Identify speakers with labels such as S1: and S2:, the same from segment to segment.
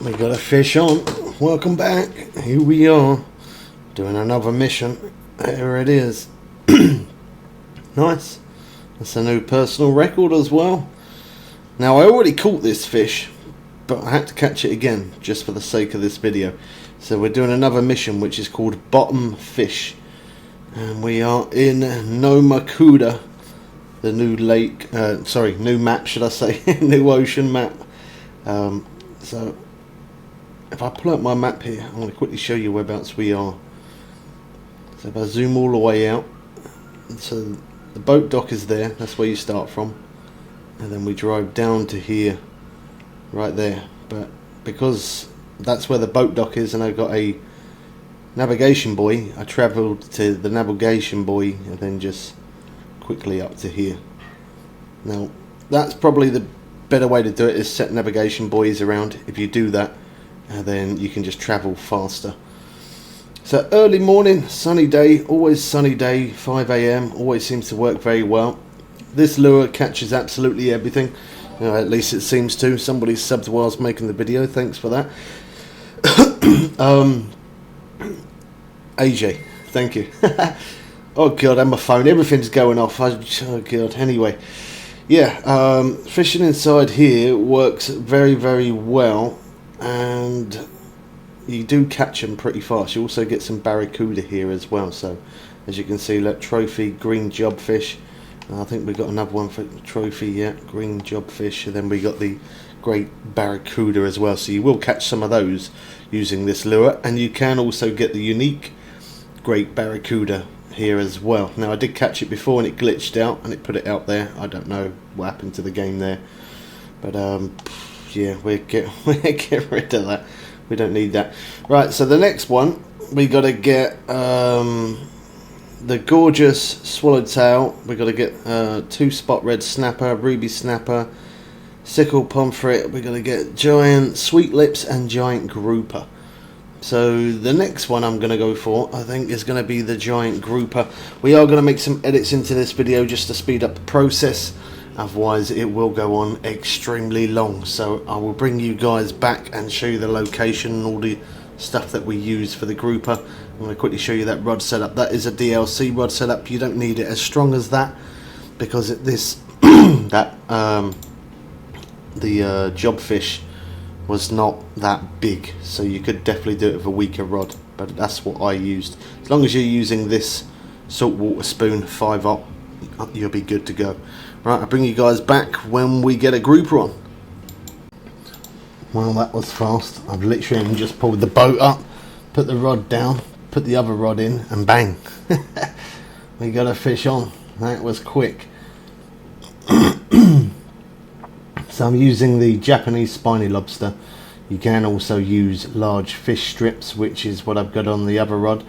S1: We got a fish on. Welcome back. Here we are doing another mission. Here it is. Nice. That's a new personal record as well. Now I already caught this fish, but I had to catch it again just for the sake of this video. So we're doing another mission which is called Bottom Fish, and we are in NOOMAA KUDA, the new lake, new map should I say, new ocean map. So if I pull up my map here, I'm going to quickly show you whereabouts we are. So if I zoom all the way out, so the boat dock is there, that's where you start from, and then we drive down to here, right there. But because that's where the boat dock is and I've got a navigation buoy, I travelled to the navigation buoy and then just quickly up to here. Now that's probably the better way to do it, is set navigation buoys around. If you do that, then you can just travel faster. So early morning, sunny day, always sunny day, 5 AM, always seems to work very well. This lure catches absolutely everything, at least it seems to. Somebody subbed whilst making the video, thanks for that. AJ, thank you. Oh god, and my phone, everything's going off. Oh god, anyway. Yeah, fishing inside here works very, very well, and you do catch them pretty fast. You also get some barracuda here as well. So as you can see, look, trophy green jobfish. I think we got another one for trophy, yeah, green jobfish, and then we got the great barracuda as well. So you will catch some of those using this lure, and you can also get the unique great barracuda here as well. Now I did catch it before and it glitched out and it put it out there. I don't know what happened to the game there, but yeah, we're get rid of that. We don't need that. Right, so the next one we got to get the gorgeous swallowtail. We got to get 2 spot red snapper, ruby snapper, sickle pomfret. We got to get giant sweetlips and giant grouper. So the next one I'm going to go for, I think, is going to be the giant grouper. We are going to make some edits into this video just to speed up the process, otherwise it will go on extremely long. So I will bring you guys back and show you the location and all the stuff that we use for the grouper. I'm going to quickly show you that rod setup. That is a DLC rod setup. You don't need it as strong as that, because this the jobfish was not that big, so you could definitely do it with a weaker rod, but that's what I used. As long as you're using this saltwater spoon 5/0, you'll be good to go. Right, I'll bring you guys back when we get a grouper on. Well, that was fast. I've literally just pulled the boat up, put the rod down, put the other rod in, and bang, we got a fish on. That was quick. So I'm using the Japanese spiny lobster. You can also use large fish strips, which is what I've got on the other rod.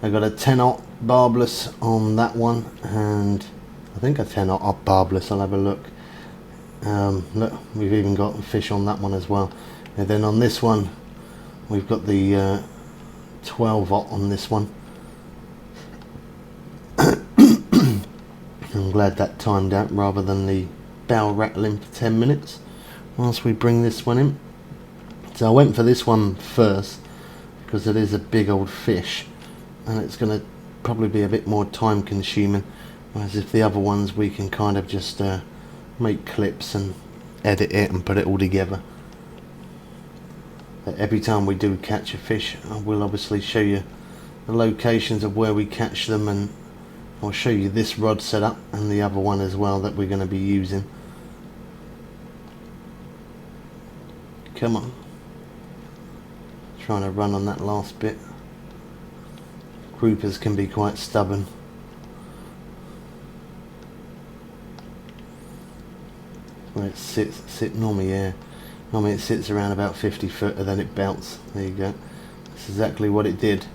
S1: I've got a 10/0 barbless on that one, and I think a 10/0 barbless. I'll have a look. Look, we've even got fish on that one as well. And then on this one, we've got the 12/0 on this one. I'm glad that timed out rather than the bell rattling for 10 minutes whilst we bring this one in. So I went for this one first because it is a big old fish and it's going to probably be a bit more time consuming, whereas if the other ones we can kind of just make clips and edit it and put it all together. But every time we do catch a fish, I will obviously show you the locations of where we catch them, and I'll show you this rod setup and the other one as well that we're going to be using. Come on. Trying to run on that last bit. Groupers can be quite stubborn. Where it sits normally, yeah. Normally it sits around about 50 foot and then it bounces. There you go. That's exactly what it did.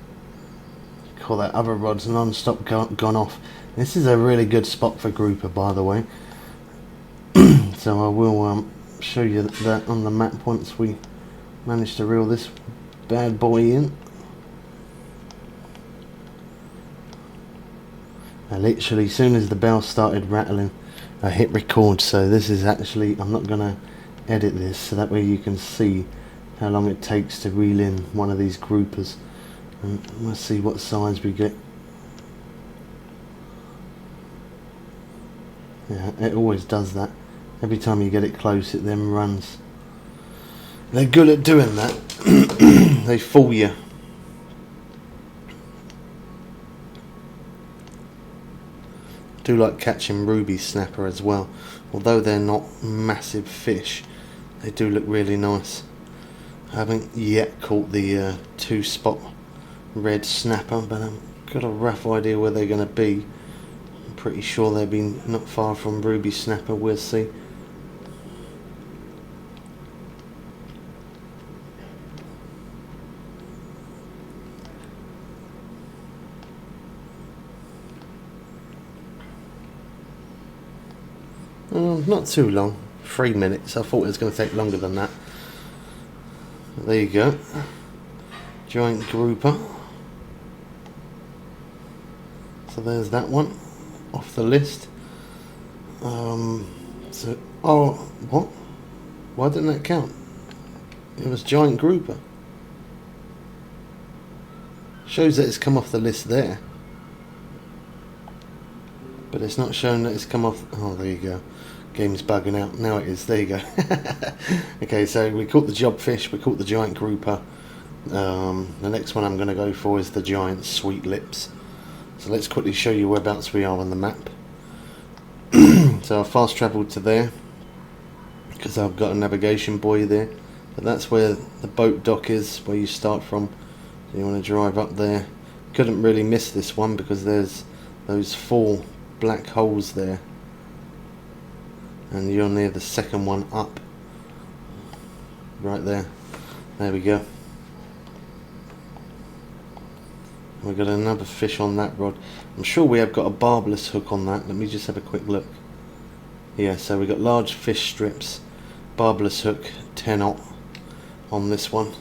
S1: Call that other rod's non-stop gone off. This is a really good spot for grouper, by the way. So I will show you that on the map once we manage to reel this bad boy in. I literally, as soon as the bell started rattling, I hit record. So this is actually, I'm not gonna edit this so that way you can see how long it takes to reel in one of these groupers, and we'll see what size we get. Yeah, it always does that. Every time you get it close, it then runs. They're good at doing that. They fool you. Do like catching ruby snapper as well. Although they're not massive fish, they do look really nice. I haven't yet caught the 2-spot red snapper, but I've got a rough idea where they're going to be. I'm pretty sure they'll be not far from ruby snapper. We'll see. Not too long, 3 minutes. I thought it was going to take longer than that. But there you go, giant grouper. So there's that one off the list. So what? Why didn't that count? It was giant grouper. Shows that it's come off the list there, but it's not showing that it's come off. Oh, there you go. Game's bugging out. Now it is. There you go. Okay, so we caught the jobfish, we caught the giant grouper. The next one I'm going to go for is the giant sweetlips. So let's quickly show you whereabouts we are on the map. So I fast travelled to there because I've got a navigation buoy there. But that's where the boat dock is, where you start from. So you want to drive up there. Couldn't really miss this one because there's those 4 black holes there. And you're near the second one up. Right there. There we go. We've got another fish on that rod. I'm sure we have got a barbless hook on that. Let me just have a quick look. Yeah, so we've got large fish strips. Barbless hook, 10-aught on this one.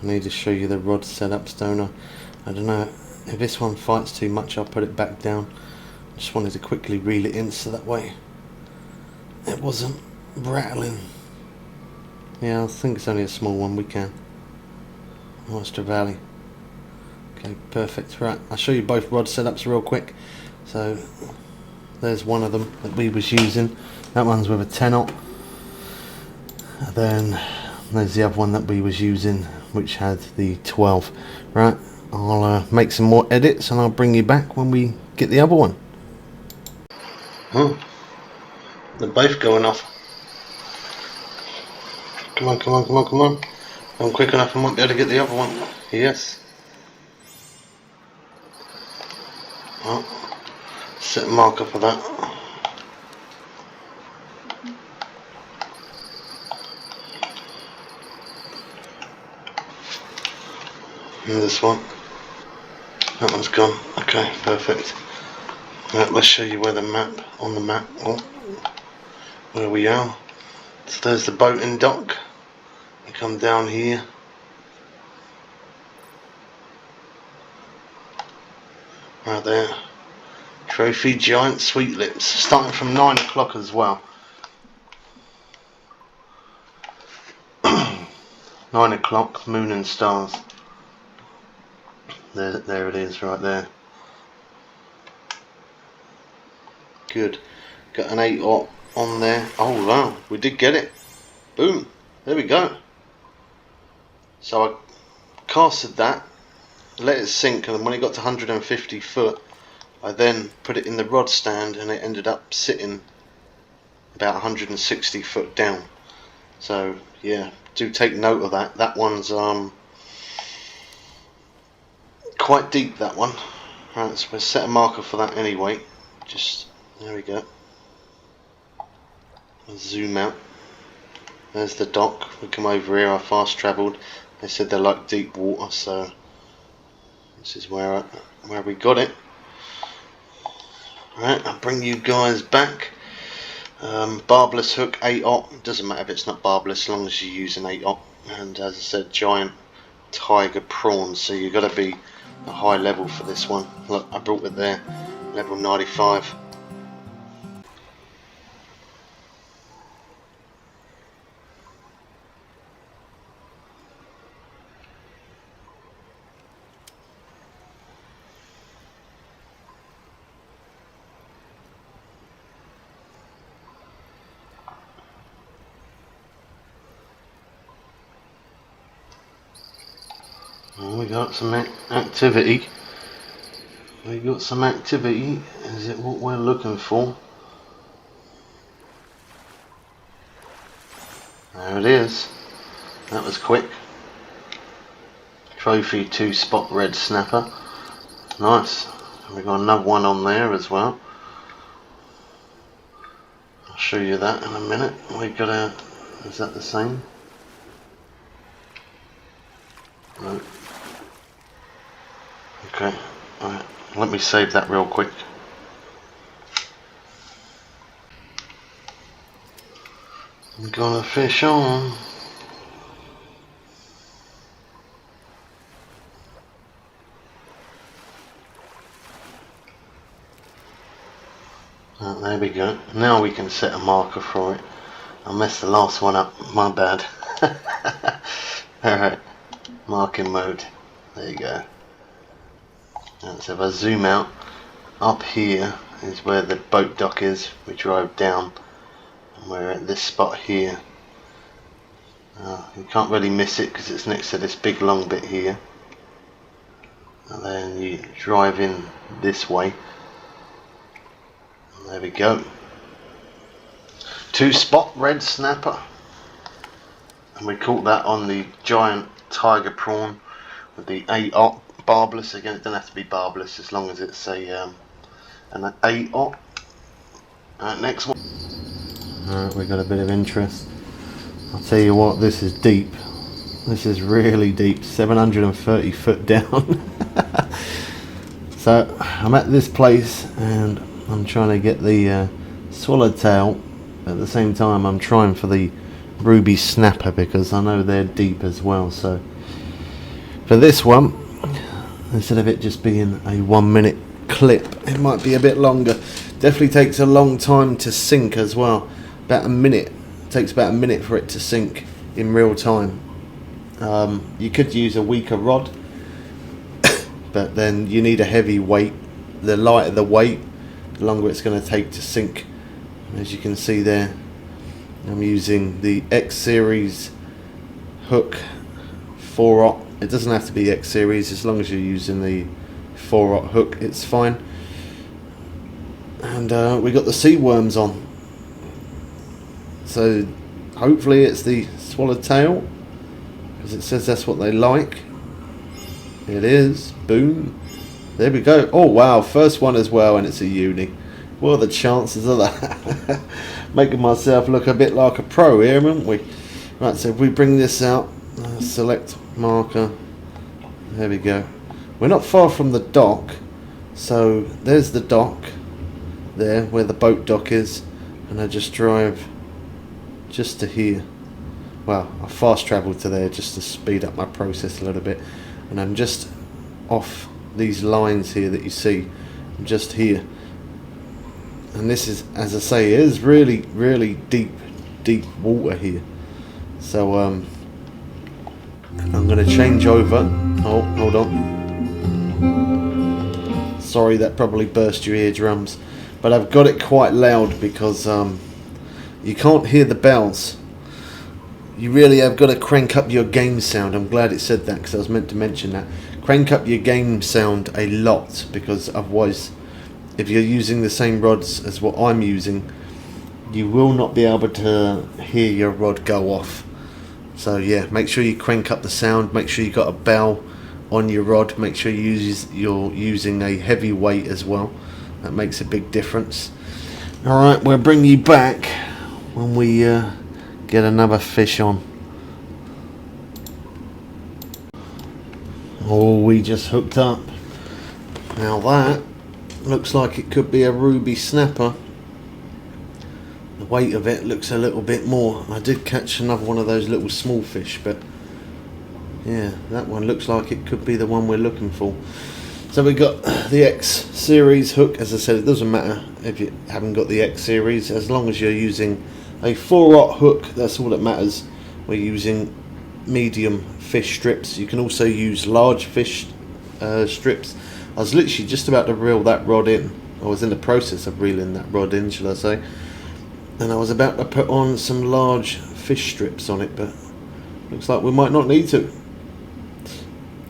S1: I need to show you the rod setups, don't I? I don't know, if this one fights too much I'll put it back down. I just wanted to quickly reel it in so that way it wasn't rattling. Yeah, I think it's only a small one. We can. Oyster Valley. Okay, perfect. Right, I'll show you both rod setups real quick. So there's one of them that we was using. That one's with a 10-aught. Then there's the other one that we was using, which had the 12. Right, I'll make some more edits and I'll bring you back when we get the other one. They're both going off. Come on, come on, come on, come on. I'm quick enough, I might be able to get the other one. Yes. Oh, set a marker for that. And this one. That one's gone. Okay, perfect. Right, let's show you where the map, on the map, where we are. So there's the boating dock. You come down here. Right there. Trophy giant sweetlips. Starting from 9 o'clock as well. 9 o'clock, moon and stars. There it is, right there. Good. Got an 8-aught on there. Oh wow, we did get it. Boom. There we go. So I casted that, let it sink, and when it got to 150 foot, I then put it in the rod stand, and it ended up sitting about 160 foot down. So yeah, do take note of that. That one's quite deep, that one. Right, so we'll set a marker for that anyway. Just, there we go. I'll zoom out. There's the dock. We come over here, I fast travelled. They said they like deep water, so this is where we got it. Right, I'll bring you guys back. Barbless hook, 8-aught. Doesn't matter if it's not barbless, as long as you use an 8-aught. And as I said, giant tiger prawns. So you've got to be a high level for this one. Look, I brought it there, level 95. Well, we got some activity. We got some activity. Is it what we're looking for? There it is. That was quick. Trophy 2 spot red snapper. Nice. We got another one on there as well. I'll show you that in a minute. We got a. Is that the same? No. Okay, alright, let me save that real quick. I'm gonna fish on. Oh, there we go. Now we can set a marker for it. I messed the last one up, my bad. Alright, marking mode. There you go. And so if I zoom out, up here is where the boat dock is. We drive down and we're at this spot here. You can't really miss it because it's next to this big long bit here. And then you drive in this way. And there we go. 2 spot red snapper. And we caught that on the giant tiger prawn with the 8/0 barbless. Again, it doesn't have to be barbless as long as it's a an 8/0. Next one. Alright, we got a bit of interest. I'll tell you what, this is deep. This is really deep, 730 foot down. So I'm at this place and I'm trying to get the swallowtail. At the same time I'm trying for the ruby snapper because I know they're deep as well. So for this one, instead of it just being a 1 minute clip, it might be a bit longer. Definitely takes a long time to sink as well. About a minute. It takes about a minute for it to sink in real time. You could use a weaker rod, but then you need a heavy weight. The lighter the weight, the longer it's going to take to sink. As you can see there, I'm using the X series hook 4/0. It doesn't have to be X series, as long as you're using the 4/0 hook, it's fine. And we got the sea worms on. So hopefully it's the swallowtail, because it says that's what they like. It is. Boom. There we go. Oh wow, first one as well, and it's a uni. What are the chances of that? Making myself look a bit like a pro here, haven't we? Right, so if we bring this out, select marker, there we go. We're not far from the dock, so there's the dock there where the boat dock is, and I just drive just to here. Well, I fast travel to there just to speed up my process a little bit, and I'm just off these lines here that you see. I'm just here, and this is, as I say, it is really deep water here. So I'm going to change over. Oh, hold on. Sorry, that probably burst your eardrums, but I've got it quite loud because you can't hear the bells. You really have got to crank up your game sound. I'm glad it said that because I was meant to mention that. Crank up your game sound a lot, because otherwise, if you're using the same rods as what I'm using, you will not be able to hear your rod go off. So yeah, make sure you crank up the sound. Make sure you got a bell on your rod. Make sure you're using a heavy weight as well. That makes a big difference. Alright, we'll bring you back when we get another fish on. Oh, we just hooked up. Now that looks like it could be a ruby snapper. The weight of it looks a little bit more. I did catch another one of those little small fish, but yeah, that one looks like it could be the one we're looking for. So we got the X series hook. As I said, it doesn't matter if you haven't got the X series, as long as you're using a 4/0 hook, that's all that matters. We're using medium fish strips. You can also use large fish strips. I was literally just about to reel that rod in. I was in the process of reeling that rod in, shall I say, and I was about to put on some large fish strips on it, but looks like we might not need to.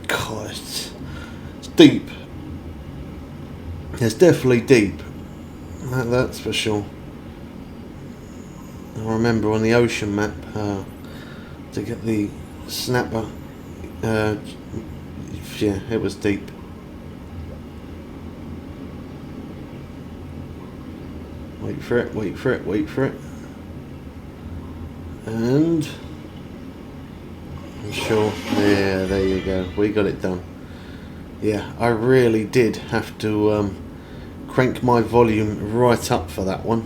S1: God, it's deep. It's definitely deep, that's for sure. I remember on the ocean map to get the snapper, yeah, it was deep. Wait for it, wait for it, wait for it. And I'm sure, yeah, there you go, we got it done. Yeah, I really did have to crank my volume right up for that one,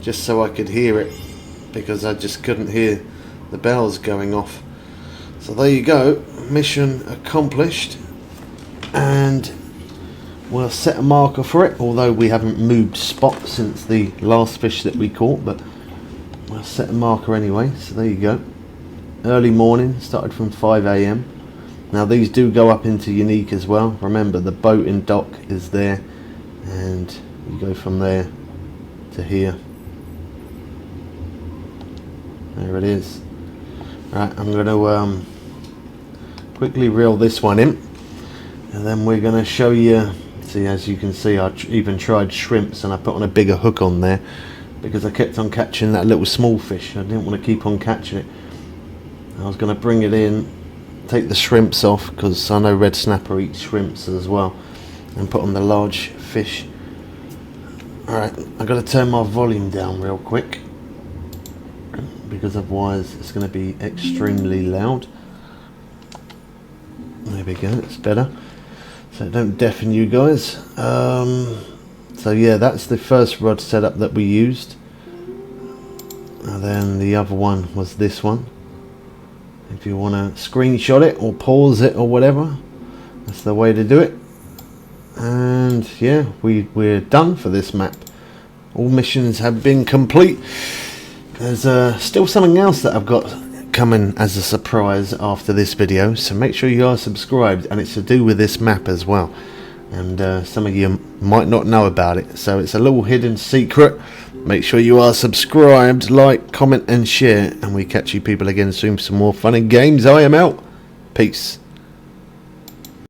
S1: just so I could hear it, because I just couldn't hear the bells going off. So there you go, mission accomplished, and we'll set a marker for it, although we haven't moved spot since the last fish that we caught, but we'll set a marker anyway. So there you go, early morning, started from 5 AM. Now these do go up into unique as well. Remember, the boat in dock is there, and you go from there to here. There it is. Right, I'm going to quickly reel this one in, and then we're going to show you. See, as you can see, I even tried shrimps, and I put on a bigger hook on there because I kept on catching that little small fish. I didn't want to keep on catching it. I was going to bring it in, take the shrimps off, because I know red snapper eats shrimps as well, and put on the large fish. Alright, I've got to turn my volume down real quick, because otherwise it's going to be extremely loud. There we go, it's better, so don't deafen you guys. So yeah, that's the first rod setup that we used, and then the other one was this one. If you want to screenshot it or pause it or whatever, that's the way to do it. And yeah, we're done for this map. All missions have been complete. There's still something else that I've got coming as a surprise after this video, so make sure you are subscribed, and it's to do with this map as well. And some of you might not know about it, so it's a little hidden secret. Make sure you are subscribed, like, comment and share, and we catch you people again soon for some more fun and games. I am out. Peace.